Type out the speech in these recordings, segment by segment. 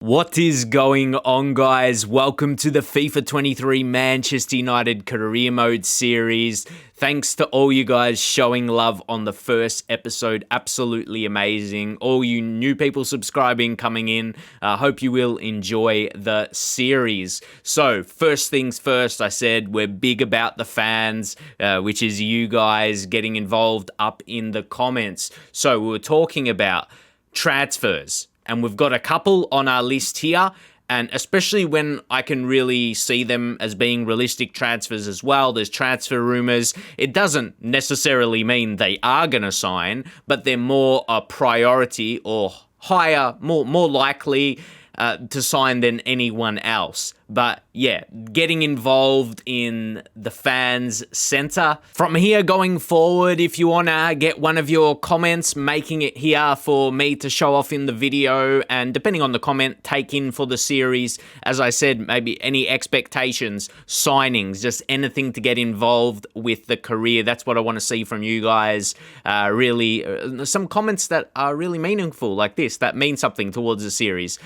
What is going on, guys? Welcome to the FIFA 23 Manchester United Career Mode series. Thanks to all you guys showing love on the first episode. Absolutely amazing. All you new people subscribing, coming in. Hope you will enjoy the series. So, first things first, I said we're big about the fans, which is you guys getting involved up in the comments. So, we were talking about transfers. And we've got a couple on our list here, and especially when I can really see them as being realistic transfers as well. There's transfer rumors. It doesn't necessarily mean they are going to sign, but they're more a priority or higher, more likely to sign than anyone else. But yeah, getting involved in the fans' center. From here going forward, if you want to get one of your comments, making it here for me to show off in the video, and depending on the comment, take in for the series. As I said, maybe any expectations, signings, just anything to get involved with the career. That's what I want to see from you guys. Really, some comments that are really meaningful like this, that mean something towards the series.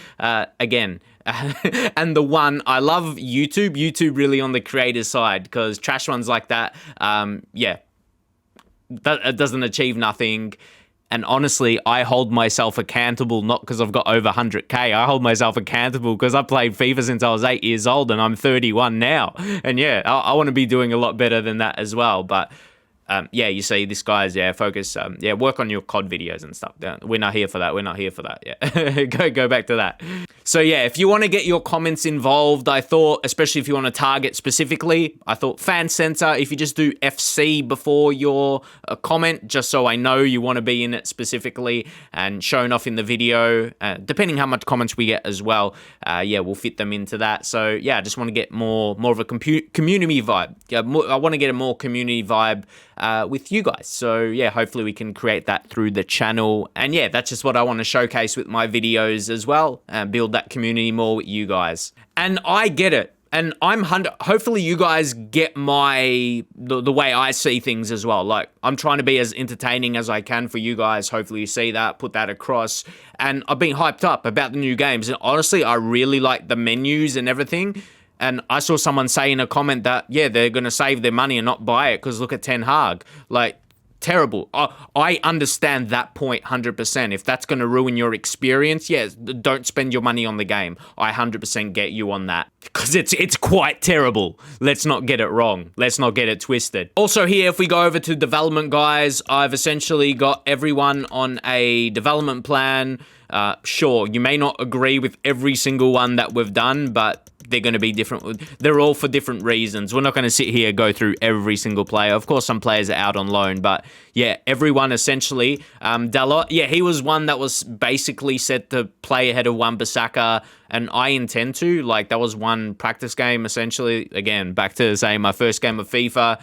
Again, and the one, I love YouTube really on the creator side, because trash ones like that, that doesn't achieve nothing. And honestly, I hold myself accountable, not because I've got over 100k. I hold myself accountable because I played FIFA since I was 8 years old and I'm 31 now. And yeah, I want to be doing a lot better than that as well. But you see, this guy's, focus, work on your COD videos and stuff. We're not here for that. Yeah, go back to that. So yeah, if you want to get your comments involved, I thought, especially if you want to target specifically, I thought fan center, if you just do FC before your comment, just so I know you want to be in it specifically and shown off in the video, depending how much comments we get as well, we'll fit them into that. So yeah, I just want to get more of a community vibe. I want to get a more community vibe with you guys. So yeah, hopefully we can create that through the channel. And yeah, that's just what I want to showcase with my videos as well, and build that community more with you guys. And I get it. And hopefully you guys get the way I see things as well. Like, I'm trying to be as entertaining as I can for you guys. Hopefully you see that, put that across. And I've been hyped up about the new games. And honestly, I really like the menus and everything. And I saw someone say in a comment that, yeah, they're going to save their money and not buy it because look at Ten Hag. Like, terrible. I understand that point 100%. If that's going to ruin your experience, yes, don't spend your money on the game. I 100% get you on that, because it's quite terrible. Let's not get it wrong. Let's not get it twisted. Also here, if we go over to development, guys, I've essentially got everyone on a development plan. Sure, you may not agree with every single one that we've done, but they're going to be different. They're all for different reasons. We're not going to sit here go through every single player. Of course, some players are out on loan, but yeah, everyone essentially. Dalot, yeah, he was one that was basically set to play ahead of Wan-Bissaka, and I intend to. Like, that was one practice game, essentially. Again, back to say my first game of FIFA.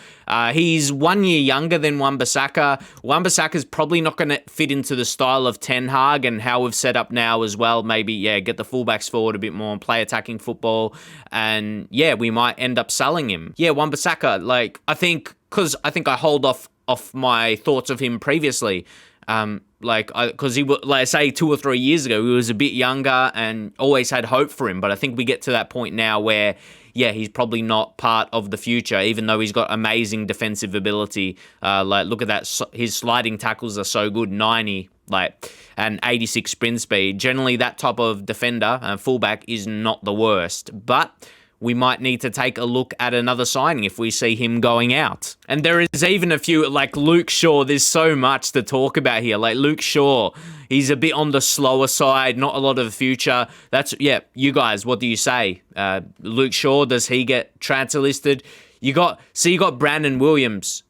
He's 1 year younger than Wan-Bissaka. Wan-Bissaka's probably not going to fit into the style of Ten Hag and how we've set up now as well. Maybe, yeah, get the fullbacks forward a bit more and play attacking football. And yeah, we might end up selling him. Yeah, Wan-Bissaka, like, I think I hold off my thoughts of him previously. Because he was, like, say 2 or 3 years ago, he was a bit younger and always had hope for him. But I think we get to that point now where, yeah, he's probably not part of the future, even though he's got amazing defensive ability. Look at that. His sliding tackles are so good, 90, and 86 sprint speed. Generally, that type of defender, fullback, is not the worst. But we might need to take a look at another signing if we see him going out. And there is even a few, like Luke Shaw. There's so much to talk about here. Like Luke Shaw, he's a bit on the slower side, not a lot of the future. Yeah, you guys, what do you say? Luke Shaw, does he get transfer listed? You got Brandon Williams,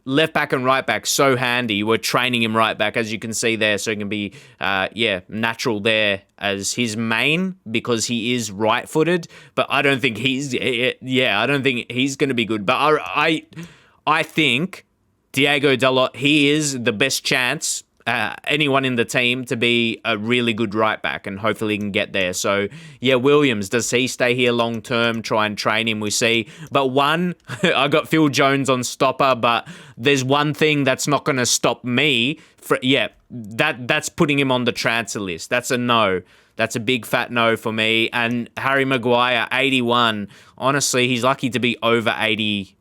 left back and right back, so handy. We're training him right back, as you can see there, so he can be, natural there as his main, because he is right-footed. But I don't think he's going to be good. But I think Diego Dalot, he is the best chance anyone in the team to be a really good right back, and hopefully he can get there. So yeah, Williams, does he stay here long term? Try and train him, we see. But I got Phil Jones on stopper, but there's one thing that's not going to stop me. That's putting him on the transfer list. That's a no. That's a big fat no for me. And Harry Maguire, 81. Honestly, he's lucky to be over 80.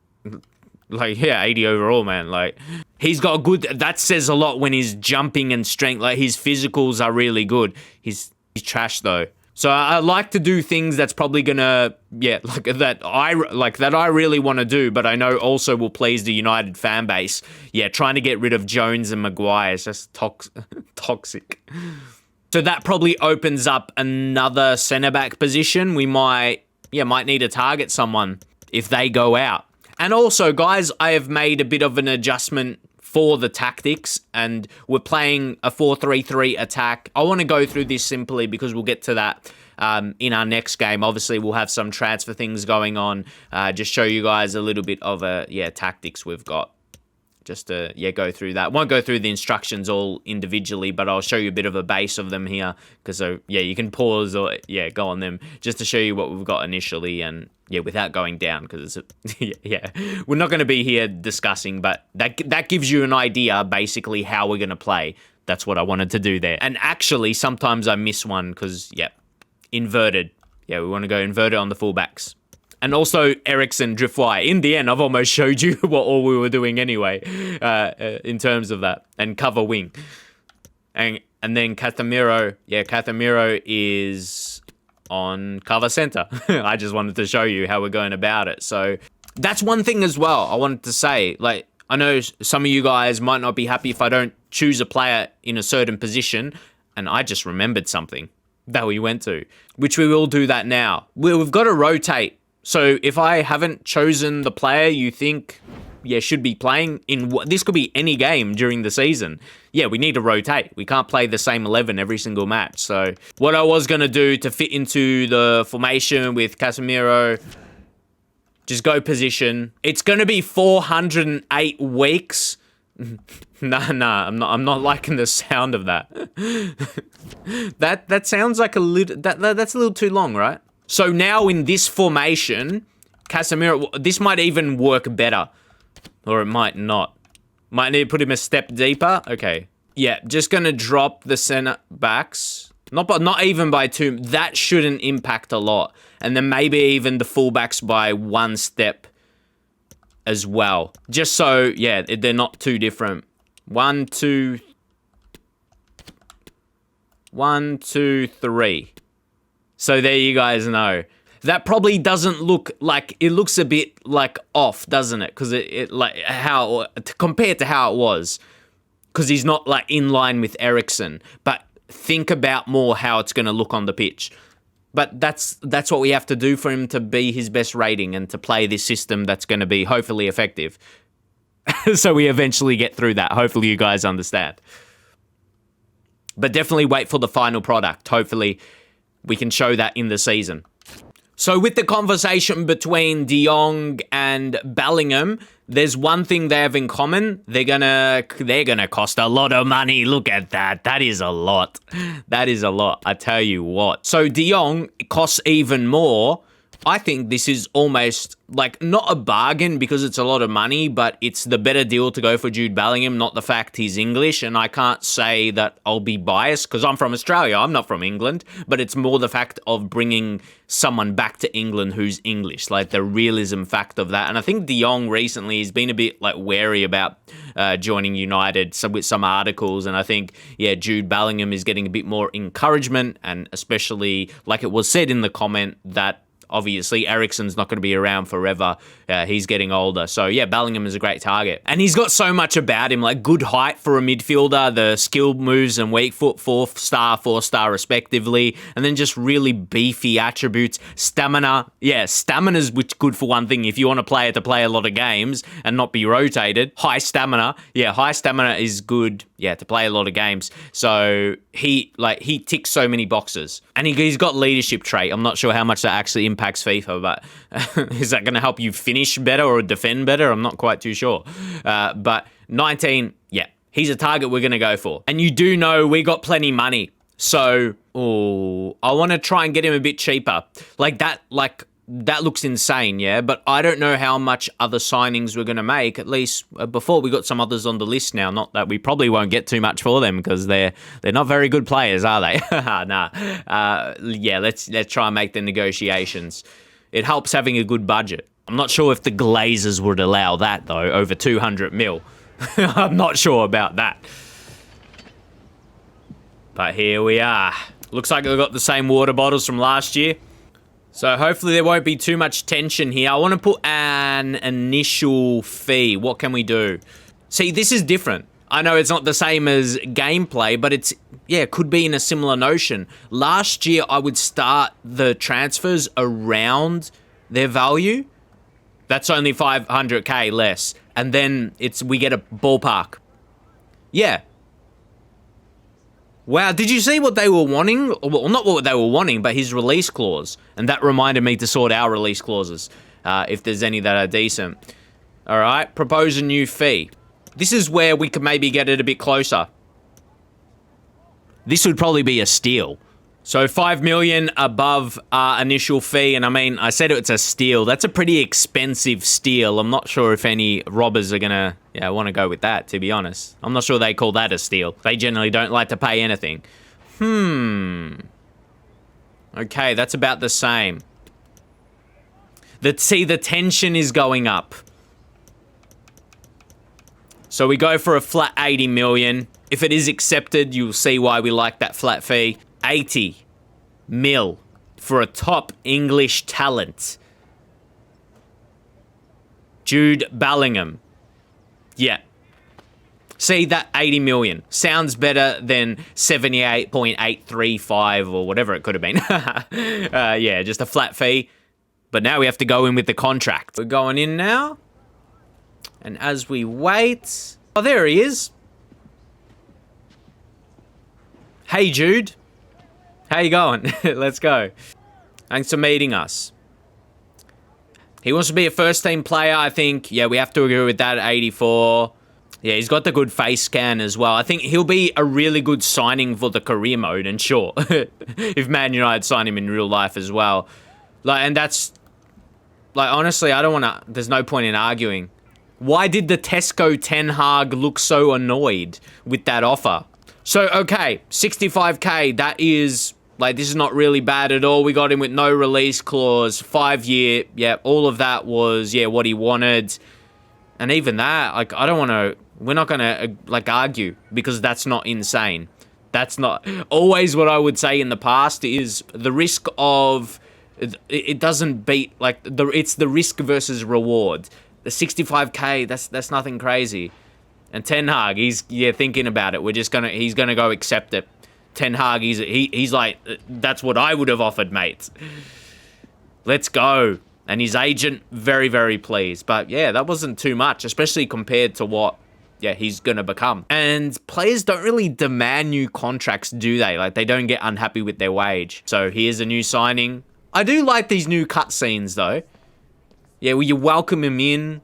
Like, yeah, 80 overall, man. Like, he's got a good... That says a lot when he's jumping and strength. Like, his physicals are really good. He's trash, though. So I like to do things that's probably gonna... Yeah, that I really want to do, but I know also will please the United fan base. Yeah, trying to get rid of Jones and Maguire is just toxic. So that probably opens up another centre-back position. We might need to target someone if they go out. And also, guys, I have made a bit of an adjustment for the tactics, and we're playing a 4-3-3 attack. I want to go through this simply because we'll get to that in our next game. Obviously, we'll have some transfer things going on. Just show you guys a little bit of tactics we've got. Just to go through that. Won't go through the instructions all individually, but I'll show you a bit of a base of them here. Because you can pause or go on them just to show you what we've got initially, and without going down, because we're not going to be here discussing, but that gives you an idea basically how we're going to play. That's what I wanted to do there. And actually, sometimes I miss one because inverted. We want to go inverted on the fullbacks. And also Eriksen Driftwire. In the end, I've almost showed you what all we were doing anyway, in terms of that. And cover wing. And then Casemiro. Yeah, Casemiro is on cover center. I just wanted to show you how we're going about it. So that's one thing as well I wanted to say. Like, I know some of you guys might not be happy if I don't choose a player in a certain position. And I just remembered something that we went to, which we will do that now. We've got to rotate. So if I haven't chosen the player you think, should be playing in this could be any game during the season. We need to rotate. We can't play the same 11 every single match. So what I was going to do to fit into the formation with Casemiro, just go position. It's going to be 408 weeks. Nah, I'm not liking the sound of that. That sounds like a little, that's a little too long, right? So now in this formation, Casemiro, this might even work better. Or it might not. Might need to put him a step deeper. Okay. Yeah, just going to drop the center backs. Not even by 2. That shouldn't impact a lot. And then maybe even the fullbacks by 1 step as well. Just so, they're not too different. 1, 2, 3. So there you guys know. That probably doesn't look like, it looks a bit like off, doesn't it? Because it like how, compared to how it was. Because he's not like in line with Eriksen. But think about more how it's going to look on the pitch. But that's what we have to do for him to be his best rating and to play this system that's going to be hopefully effective. So we eventually get through that. Hopefully you guys understand. But definitely wait for the final product. Hopefully we can show that in the season. So with the conversation between De Jong and Bellingham, there's one thing they have in common. They're gonna cost a lot of money. Look at that. That is a lot. That is a lot. I tell you what. So De Jong costs even more. I think this is almost like not a bargain because it's a lot of money, but it's the better deal to go for Jude Bellingham, not the fact he's English. And I can't say that I'll be biased because I'm from Australia. I'm not from England, but it's more the fact of bringing someone back to England who's English, like the realism fact of that. And I think De Jong recently has been a bit like wary about joining United with some articles. And I think, Jude Bellingham is getting a bit more encouragement, and especially like it was said in the comment that obviously Eriksen's not going to be around forever. He's getting older. So Bellingham is a great target. And he's got so much about him, like good height for a midfielder, the skilled moves and weak foot, 4-star respectively. And then just really beefy attributes. Stamina. Stamina's good for one thing. If you want a player to play a lot of games and not be rotated. High stamina. High stamina is good. To play a lot of games. So he ticks so many boxes. And he's got leadership trait. I'm not sure how much that actually impacts FIFA, but is that going to help you finish better or defend better? I'm not quite too sure. But 19, he's a target we're going to go for. And you do know we got plenty money. So, I want to try and get him a bit cheaper. Like that, that looks insane, yeah? But I don't know how much other signings we're going to make, at least before we got some others on the list now. Not that we probably won't get too much for them because they're not very good players, are they? Nah. Yeah, let's try and make the negotiations. It helps having a good budget. I'm not sure if the Glazers would allow that, though, over 200 mil. I'm not sure about that. But here we are. Looks like we've got the same water bottles from last year. So hopefully there won't be too much tension here. I want to put an initial fee. What can we do? See, this is different. I know it's not the same as gameplay, but it's, yeah, it could be in a similar notion. Last year, I would start the transfers around their value. That's only 500k less. And then we get a ballpark. Yeah. Wow, did you see what they were wanting? Well, not what they were wanting, but his release clause. And that reminded me to sort our release clauses, if there's any that are decent. All right, propose a new fee. This is where we could maybe get it a bit closer. This would probably be a steal. So 5 million above our initial fee, and I mean, I said it's a steal. That's a pretty expensive steal. I'm not sure if any robbers are gonna, want to go with that, to be honest. I'm not sure they call that a steal. They generally don't like to pay anything. Okay, that's about the same. See, the tension is going up. So we go for a flat 80 million. If it is accepted, you'll see why we like that flat fee. 80 mil for a top English talent. Jude Bellingham. Yeah. See, that 80 million sounds better than 78.835 or whatever it could have been. Yeah, just a flat fee. But now we have to go in with the contract. We're going in now. And as we wait... Oh, there he is. Hey, Jude. How you going? Let's go. Thanks for meeting us. He wants to be a first-team player, I think. Yeah, we have to agree with that at 84. Yeah, he's got the good face scan as well. I think he'll be a really good signing for the career mode, and sure, if Man United sign him in real life as well. And that's... honestly, I don't want to... There's no point in arguing. Why did the Tesco Ten Hag look so annoyed with that offer? So, okay, 65k, that is... this is not really bad at all. We got him with no release clause, 5-year. Yeah, all of that was, what he wanted. And even that, I don't want to... We're not going to, argue because that's not insane. That's not... Always what I would say in the past is the risk of... It doesn't beat, it's the risk versus reward. The 65k, that's nothing crazy. And Ten Hag, he's thinking about it. He's gonna go accept it. Ten Hag, he's like, that's what I would have offered, mate. Let's go. And his agent, very, very pleased. But yeah, that wasn't too much, especially compared to what, he's gonna become. And players don't really demand new contracts, do they? They don't get unhappy with their wage. So here's a new signing. I do like these new cutscenes, though. Yeah, you welcome him in.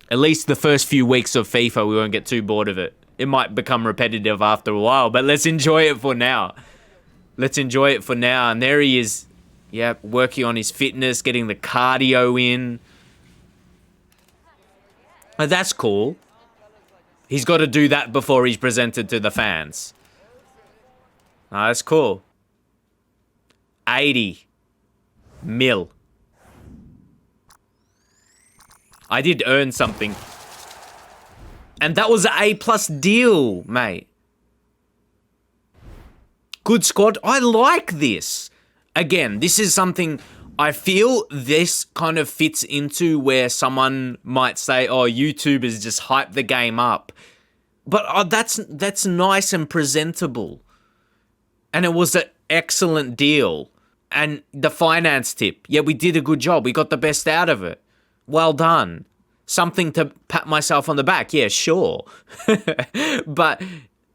At least the first few weeks of FIFA, we won't get too bored of it. It might become repetitive after a while, but let's enjoy it for now. Let's enjoy it for now. And there he is. Yeah, working on his fitness, getting the cardio in. Oh, that's cool. He's got to do that before he's presented to the fans. Oh, that's cool. 80 mil. I did earn something. And that was an A+ deal, mate. Good squad. I like this. Again, this is something I feel this kind of fits into where someone might say, oh, YouTubers just hype the game up. But that's nice and presentable. And it was an excellent deal. And the finance tip. Yeah, we did a good job. We got the best out of it. Well done. Something to pat myself on the back. Yeah, sure. But,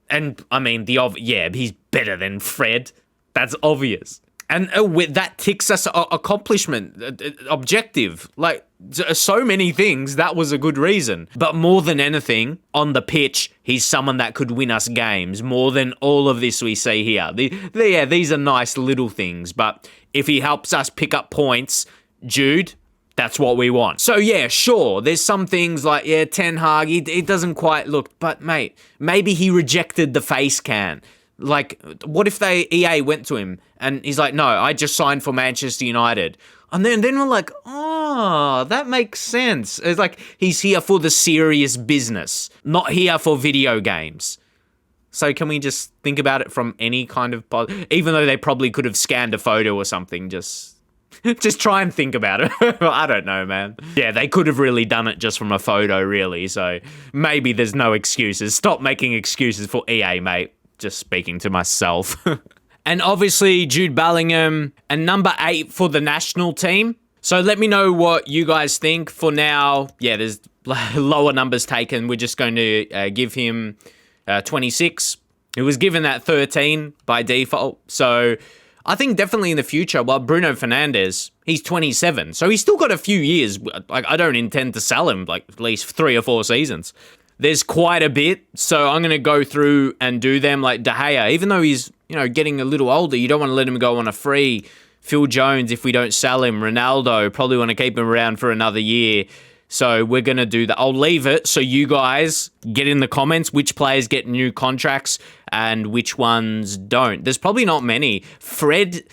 and I mean, he's better than Fred. That's obvious. And that ticks us accomplishment, objective. Like, so many things, that was a good reason. But more than anything, on the pitch, he's someone that could win us games. More than all of this we see here. These are nice little things. But if he helps us pick up points, Jude, that's what we want. So yeah, sure, there's some things like, yeah, Ten Hag, it doesn't quite look, but mate, maybe he rejected the face can. Like, what if EA went to him and he's like, no, I just signed for Manchester United. And then we're like, oh, that makes sense. It's like, he's here for the serious business, not here for video games. So can we just think about it from any kind of, even though they probably could have scanned a photo or something, just try and think about it. I don't know, man. Yeah, they could have really done it just from a photo, really. So maybe there's no excuses. Stop making excuses for EA, mate. Just speaking to myself. And obviously Jude Bellingham and number 8 for the national team. So let me know what you guys think. For now, yeah, there's lower numbers taken. We're just going to give him 26. He was given that 13 by default. So I think definitely in the future, well, Bruno Fernandes, he's 27. So he's still got a few years. Like, I don't intend to sell him, like, at least 3 or 4 seasons. There's quite a bit, so I'm going to go through and do them. Like De Gea, even though he's, getting a little older, you don't want to let him go on a free. Phil Jones, if we don't sell him. Ronaldo, probably want to keep him around for another year. So we're going to do that. I'll leave it so you guys get in the comments which players get new contracts and which ones don't. There's probably not many. Fred,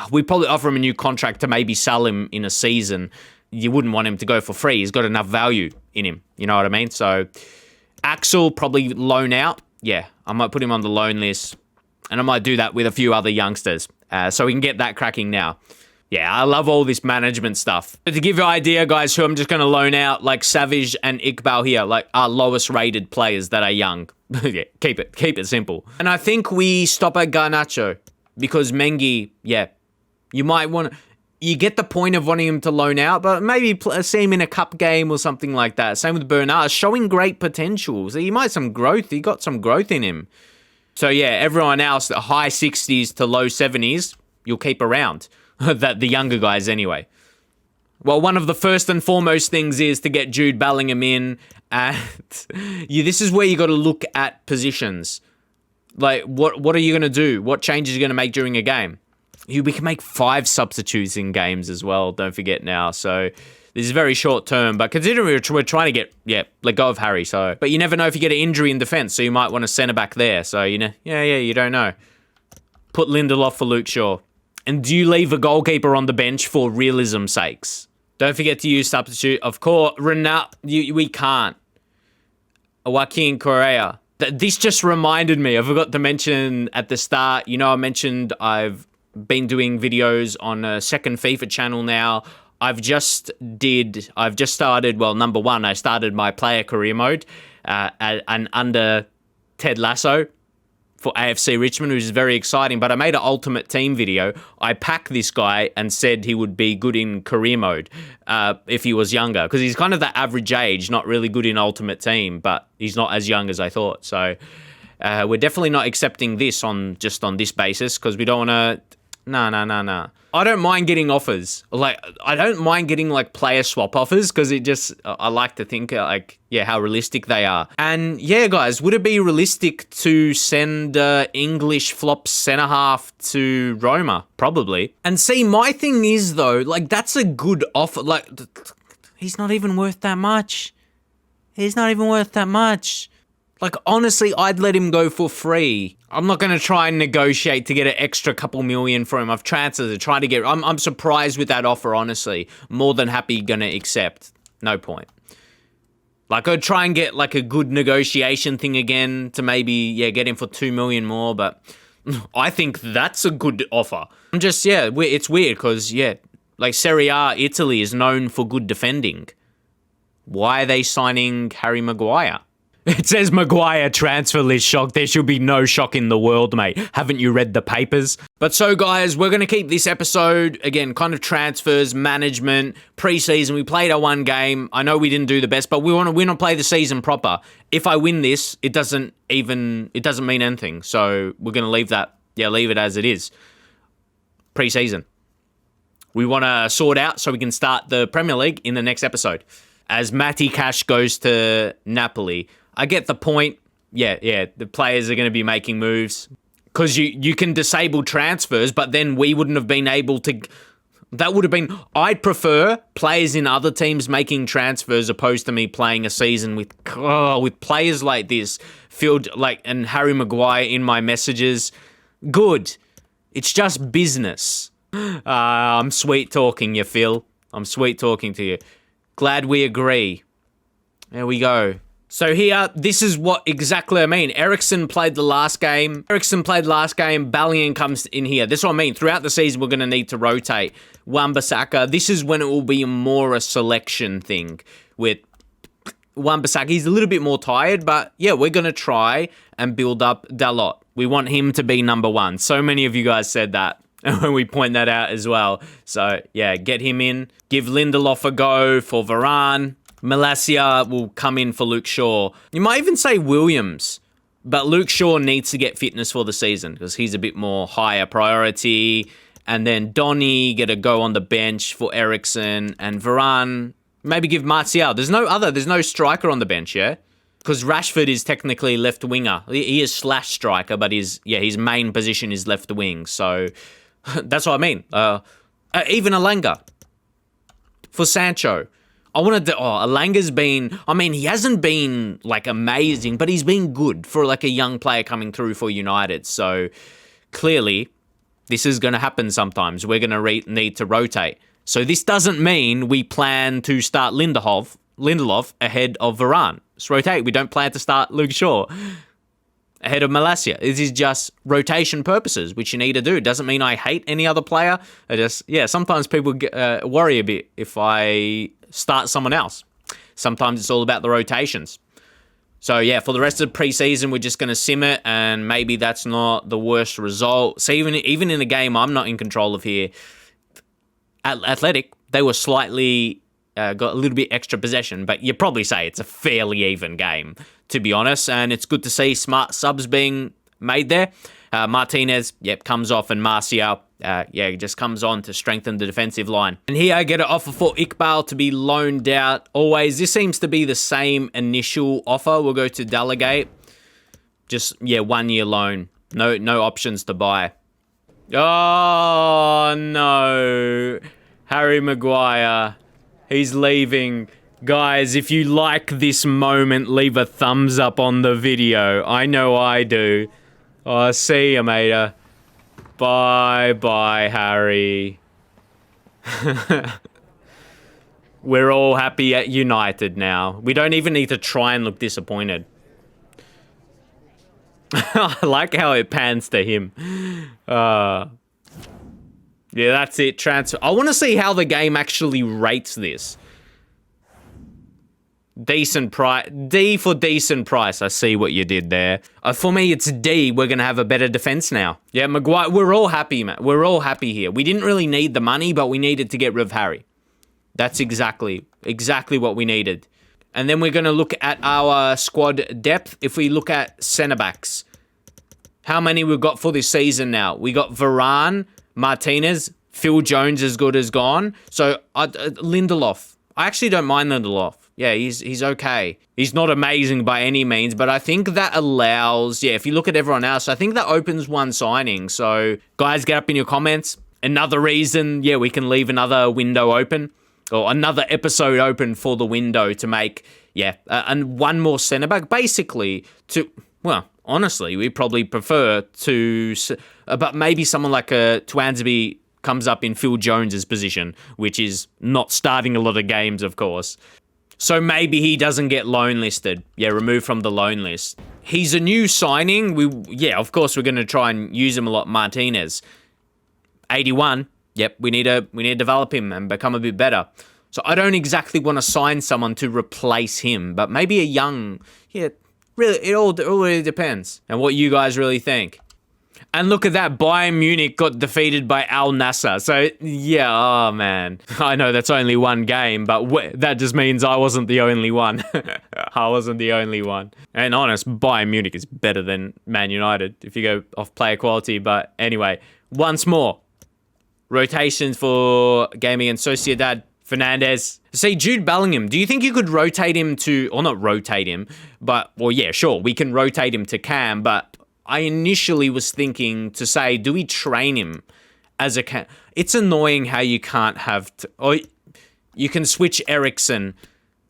we probably offer him a new contract to maybe sell him in a season. You wouldn't want him to go for free. He's got enough value in him. You know what I mean? So Axel, probably loan out. Yeah, I might put him on the loan list. And I might do that with a few other youngsters. So we can get that cracking now. Yeah, I love all this management stuff. But to give you an idea, guys, who I'm just going to loan out, like Savage and Iqbal here, like our lowest rated players that are young. Yeah, keep it simple. And I think we stop at Garnacho. Because Mengi, yeah, you might want to... You get the point of wanting him to loan out, but maybe see him in a cup game or something like that. Same with Bernard, showing great potential. So he might have some growth. He got some growth in him. So yeah, everyone else, the high 60s to low 70s, you'll keep around. The younger guys anyway. Well, one of the first and foremost things is to get Jude Bellingham in. And this is where you got to look at positions. Like, what are you going to do? What changes are you going to make during a game? We can make 5 substitutes in games as well, don't forget now. So this is very short term, but considering we're trying to let go of Harry. So, but you never know if you get an injury in defence, so you might want a centre back there. So you don't know. Put Lindelof for Luke Shaw, and do you leave a goalkeeper on the bench for realism's sakes? Don't forget to use substitute, of course. We can't. Joaquin Correa. This just reminded me. I forgot to mention at the start. I mentioned I've been doing videos on a second FIFA channel now. I've just started, well, number 1, I started my player career mode and under Ted Lasso for AFC Richmond, which is very exciting, but I made an ultimate team video. I packed this guy and said he would be good in career mode if he was younger, because he's kind of the average age, not really good in ultimate team, but he's not as young as I thought. So we're definitely not accepting this on this basis, because we don't want to... No. I don't mind getting offers. Like, I don't mind getting, like, player swap offers, because I like to think, how realistic they are. And, yeah, guys, would it be realistic to send English flop centre-half to Roma? Probably. And see, my thing is, though, like, that's a good offer. Like, he's not even worth that much. Like, honestly, I'd let him go for free. I'm not going to try and negotiate to get an extra couple million for him. I've transferred to try to get... I'm surprised with that offer, honestly. More than happy going to accept. No point. Like, I'd try and get, like, a good negotiation thing again to maybe, get him for 2 million more, but I think that's a good offer. It's weird because, like, Serie A, Italy is known for good defending. Why are they signing Harry Maguire? It says Maguire transfer list shock. There should be no shock in the world, mate. Haven't you read the papers? But so, guys, we're going to keep this episode, again, kind of transfers, management, pre-season. We played our 1 game. I know we didn't do the best, but we want to win and play the season proper. If I win this, it doesn't mean anything. So we're going to leave it as it is. pre-season. We want to sort out so we can start the Premier League in the next episode. As Matty Cash goes to Napoli, I get the point. Yeah, the players are going to be making moves. Because you can disable transfers, but then we wouldn't have been able to... That would have been... I'd prefer players in other teams making transfers opposed to me playing a season with players like this. And Harry Maguire in my messages. Good. It's just business. I'm sweet talking you, Phil. I'm sweet talking to you. Glad we agree. There we go. So here, this is what exactly I mean. Eriksen played the last game. Bellingham comes in here. This is what I mean. Throughout the season, we're going to need to rotate. Wan-Bissaka, this is when it will be more a selection thing. With Wan-Bissaka, he's a little bit more tired, but yeah, we're going to try and build up Dalot. We want him to be number one. So many of you guys said that. And when we point that out as well. So yeah, get him in. Give Lindelof a go for Varane. Malacia will come in for Luke Shaw. You might even say Williams, but Luke Shaw needs to get fitness for the season because he's a bit more higher priority. And then Donny get a go on the bench for Eriksen and Varane. Maybe give Martial. There's no striker on the bench, yeah? Because Rashford is technically left winger. He is / striker, but his main position is left wing. So that's what I mean. Even Alanga for Sancho. Alanga's been, he hasn't been, amazing, but he's been good for, a young player coming through for United. So, clearly, this is going to happen sometimes. We're going to need to rotate. So, this doesn't mean we plan to start Lindelof ahead of Varane. Let's rotate. We don't plan to start Luke Shaw ahead of Malacia. This is just rotation purposes, which you need to do. It doesn't mean I hate any other player. Sometimes people worry a bit if I start someone else. Sometimes it's all about the rotations. So yeah, for the rest of the preseason, we're just going to sim it, and maybe that's not the worst result. So even in a game I'm not in control of here, Athletic, they were slightly got a little bit extra possession, but you'd probably say it's a fairly even game, to be honest, and it's good to see smart subs being made there. Martinez, comes off, and Martial, just comes on to strengthen the defensive line. And here I get an offer for Iqbal to be loaned out. Always, this seems to be the same initial offer. We'll go to delegate. Just, 1 year loan. No options to buy. Oh, no. Harry Maguire. He's leaving. Guys, if you like this moment, leave a thumbs up on the video. I know I do. Oh, see you, mate. Bye, Harry. We're all happy at United now. We don't even need to try and look disappointed. I like how it pans to him. Yeah, that's it. Transfer. I want to see how the game actually rates this. Decent price. D for decent price. I see what you did there. For me, it's D. We're going to have a better defense now. Yeah, Maguire, we're all happy, man. We're all happy here. We didn't really need the money, but we needed to get rid of Harry. That's exactly what we needed. And then we're going to look at our squad depth. If we look at centre-backs, how many we've got for this season now? We got Varane, Martinez, Phil Jones as good as gone. So, Lindelof. I actually don't mind Lindelof. Yeah, he's okay. He's not amazing by any means, but I think that allows, if you look at everyone else, I think that opens one signing. So, guys, get up in your comments. Another reason, we can leave another window open, or another episode open for the window to make, and one more centre-back, basically, honestly, we probably prefer to, but maybe someone like Twansby comes up in Phil Jones's position, which is not starting a lot of games, of course. So maybe he doesn't get loan listed. Removed from the loan list. He's a new signing. Of course we're going to try and use him a lot. Martinez, 81. Yep, we need to develop him and become a bit better. So I don't exactly want to sign someone to replace him, but maybe a young. Really, it all really depends on what you guys really think. And look at that, Bayern Munich got defeated by Al Nassr. So, oh man. I know that's only one game, but that just means I wasn't the only one. I wasn't the only one. And honest, Bayern Munich is better than Man United if you go off player quality. But anyway, once more, Rotations for game against Sociedad. Fernandes. See, Jude Bellingham, do you think you could rotate him to, or not rotate him, but, well, yeah, sure, we can rotate him to Cam, but I initially was thinking to say, do we train him as a Cam? It's annoying how you can't have, or you can switch Eriksen.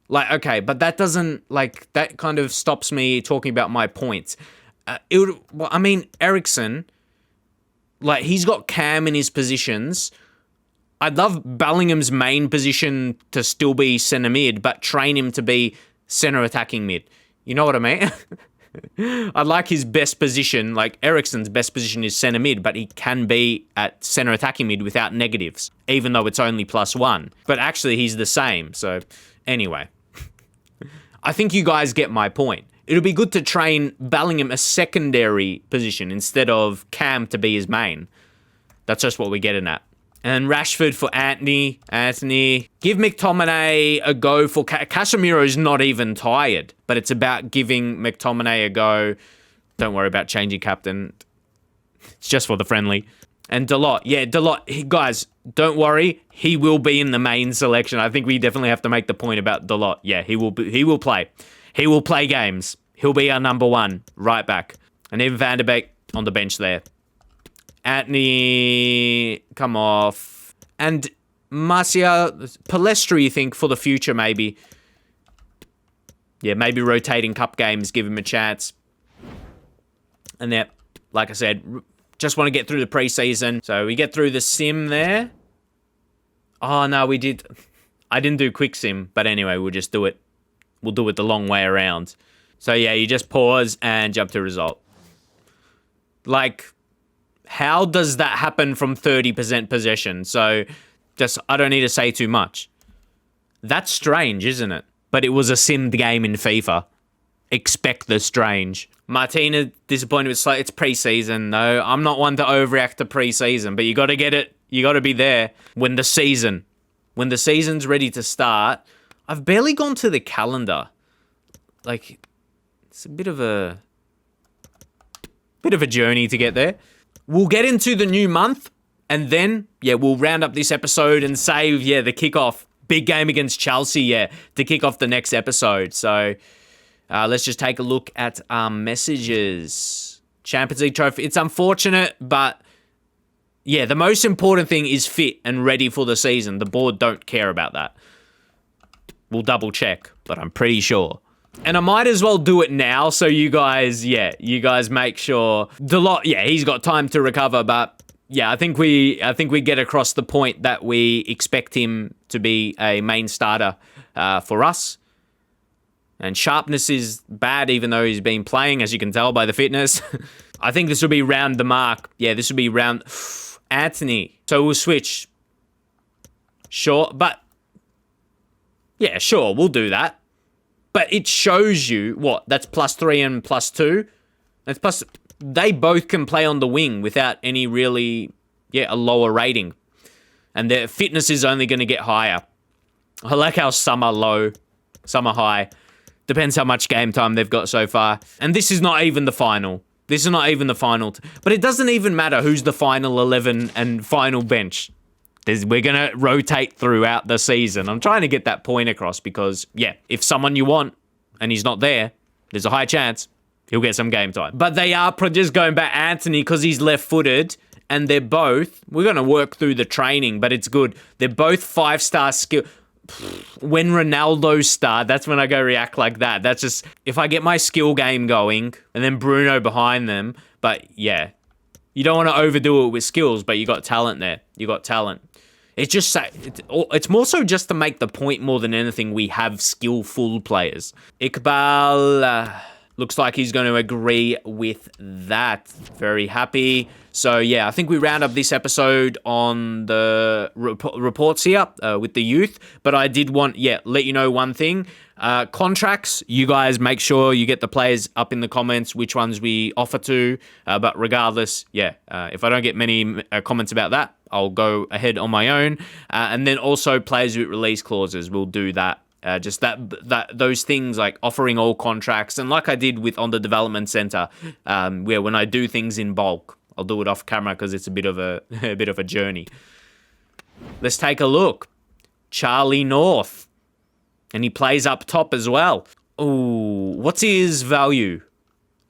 Like, okay, but that doesn't, like, that kind of stops me talking about my points. Eriksen, like, he's got Cam in his positions. I'd love Bellingham's main position to still be centre mid, but train him to be centre attacking mid. You know what I mean? I'd like his best position, like Eriksen's best position is centre mid, but he can be at centre attacking mid without negatives, even though it's only +1. But actually, he's the same. So, anyway. I think you guys get my point. It'll be good to train Bellingham a secondary position instead of Cam to be his main. That's just what we're getting at. And Rashford for Anthony. Give McTominay a go for... Casemiro's not even tired, but it's about giving McTominay a go. Don't worry about changing captain. It's just for the friendly. And Dalot. Yeah, Dalot. Guys, don't worry. He will be in the main selection. I think we definitely have to make the point about Dalot. Yeah, he will play. He will play games. He'll be our number one right back. And even Van de Beek on the bench there. Anthony, come off. And Marcia, Palestri, you think, for the future, maybe. Yeah, maybe rotating cup games, give him a chance. And then, like I said, just want to get through the preseason. So we get through the sim there. Oh, no, we did. I didn't do quick sim, but anyway, we'll just do it. We'll do it the long way around. So yeah, you just pause and jump to result. Like... How does that happen from 30% possession? So, I don't need to say too much. That's strange, isn't it? But it was a simmed game in FIFA. Expect the strange. Martina, disappointed with it's pre-season, though. I'm not one to overreact to pre-season, but you got to get it. You got to be there when the season's ready to start. I've barely gone to the calendar. Like, it's a bit of a journey to get there. We'll get into the new month, and then, yeah, we'll round up this episode and save, the kickoff. Big game against Chelsea, to kick off the next episode. So, let's just take a look at our messages. Champions League trophy. It's unfortunate, but, yeah, the most important thing is fit and ready for the season. The board don't care about that. We'll double check, but I'm pretty sure. And I might as well do it now, so you guys make sure. Dalot, he's got time to recover, but I think we get across the point that we expect him to be a main starter for us. And sharpness is bad, even though he's been playing, as you can tell by the fitness. I think this will be round the mark. Yeah, this will be round Anthony. So we'll switch. Sure, but sure, we'll do that. But it shows you, what, that's +3 and +2? That's plus, they both can play on the wing without any really, a lower rating. And their fitness is only going to get higher. I like how some are low, some are high. Depends how much game time they've got so far. And this is not even the final. This is not even the final. But it doesn't even matter who's the final 11 and final bench. We're going to rotate throughout the season. I'm trying to get that point across because, if someone you want and he's not there, there's a high chance he'll get some game time. But they are just going back Anthony because he's left-footed and they're both, we're going to work through the training, but it's good. They're both 5-star skill. When Ronaldo start, that's when I go react like that. That's just, if I get my skill game going and then Bruno behind them, but you don't want to overdo it with skills, but you got talent there. You got talent. It's more so just to make the point more than anything we have skillful players. Iqbal looks like he's going to agree with that. Very happy. So, I think we round up this episode on the reports here with the youth. But I did want, let you know one thing. Contracts, you guys make sure you get the players up in the comments, which ones we offer to. But regardless, if I don't get many comments about that, I'll go ahead on my own. And then also players with release clauses, we'll do that. Just those things like offering all contracts. And like I did on the development center, where when I do things in bulk, I'll do it off camera because it's a bit of a journey. Let's take a look. Charlie North. And he plays up top as well. Ooh, what's his value?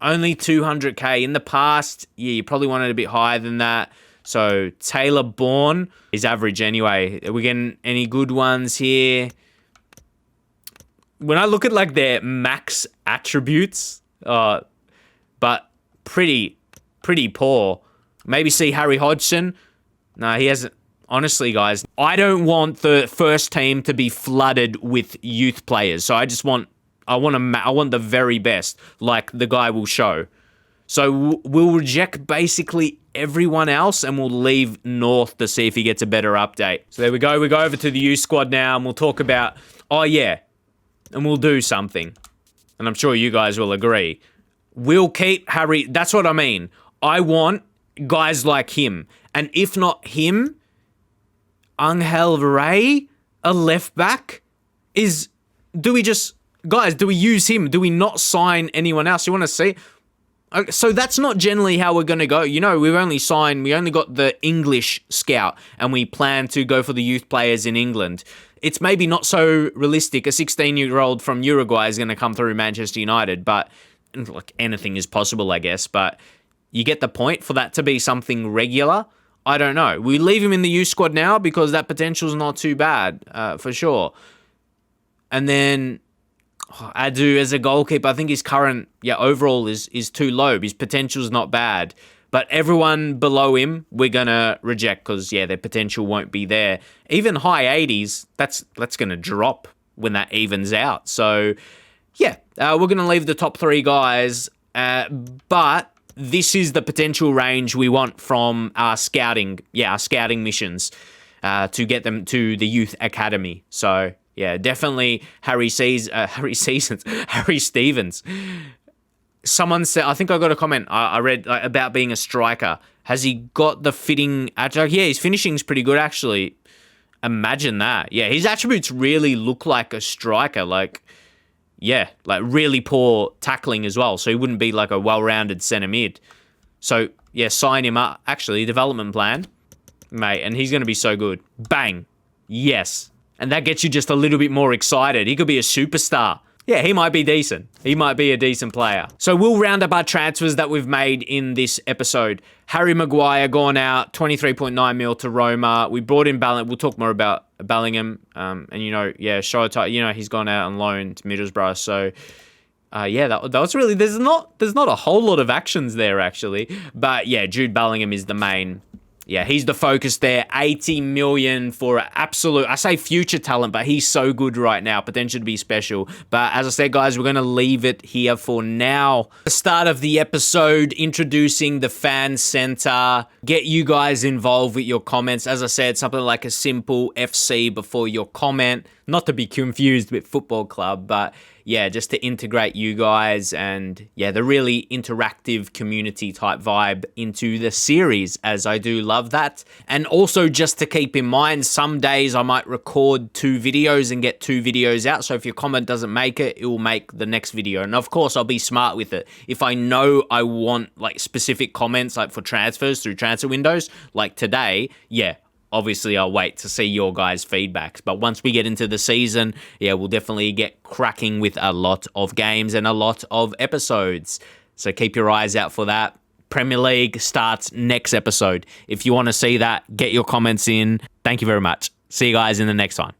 Only 200k. In the past, yeah, you probably wanted a bit higher than that. So Taylor Bourne is average anyway. Are we getting any good ones here? When I look at like their max attributes, but pretty poor. Maybe see Harry Hodgson. No, he hasn't. Honestly, guys, I don't want the first team to be flooded with youth players. So I want the very best, like the guy will show. So we'll reject basically everyone else and we'll leave North to see if he gets a better update. So there we go. We go over to the youth squad now and we'll talk about, and we'll do something. And I'm sure you guys will agree. We'll keep Harry. That's what I mean. I want guys like him. And if not him, Angel Rey, a left back, do we use him? Do we not sign anyone else? You want to see? So that's not generally how we're going to go. You know, we only got the English scout and we plan to go for the youth players in England. It's maybe not so realistic. A 16-year-old from Uruguay is going to come through Manchester United, but like anything is possible, I guess. But you get the point. For that to be something regular, I don't know. We leave him in the youth squad now because that potential is not too bad, for sure. And then Adu as a goalkeeper, I think his current overall is too low. His potential is not bad. But everyone below him, we're going to reject because, their potential won't be there. Even high 80s, that's going to drop when that evens out. So, we're going to leave the top three guys. But this is the potential range we want from our scouting missions to get them to the youth academy. So, definitely Harry Stevens. Someone said, I think I got a comment I read about being a striker. Has he got the fitting attributes? Yeah, his finishing's pretty good, actually. Imagine that. Yeah, his attributes really look like a striker. Like really poor tackling as well. So he wouldn't be like a well-rounded centre mid. So, sign him up. Actually, development plan, mate, and he's going to be so good. Bang. Yes. And that gets you just a little bit more excited. He could be a superstar. Yeah, he might be decent. He might be a decent player. So we'll round up our transfers that we've made in this episode. Harry Maguire gone out, 23.9 mil to Roma. We brought in Bellingham. We'll talk more about Bellingham. And Shota, he's gone out on loan to Middlesbrough. So that was really, there's not a whole lot of actions there actually. But Jude Bellingham is the main. Yeah, he's the focus there. 80 million for absolute, I say future talent, but he's so good right now. Potential to be special. But as I said, guys, we're going to leave it here for now. The start of the episode, introducing the fan center. Get you guys involved with your comments. As I said, something like a simple FC before your comment. Not to be confused with football club, but just to integrate you guys and the really interactive community type vibe into the series, as I do love that. And also just to keep in mind, some days I might record 2 videos and get 2 videos out. So if your comment doesn't make it, it will make the next video. And of course, I'll be smart with it. If I know I want like specific comments like for transfers through transfer windows, like today, obviously, I'll wait to see your guys' feedbacks. But once we get into the season, we'll definitely get cracking with a lot of games and a lot of episodes. So keep your eyes out for that. Premier League starts next episode. If you want to see that, get your comments in. Thank you very much. See you guys in the next one.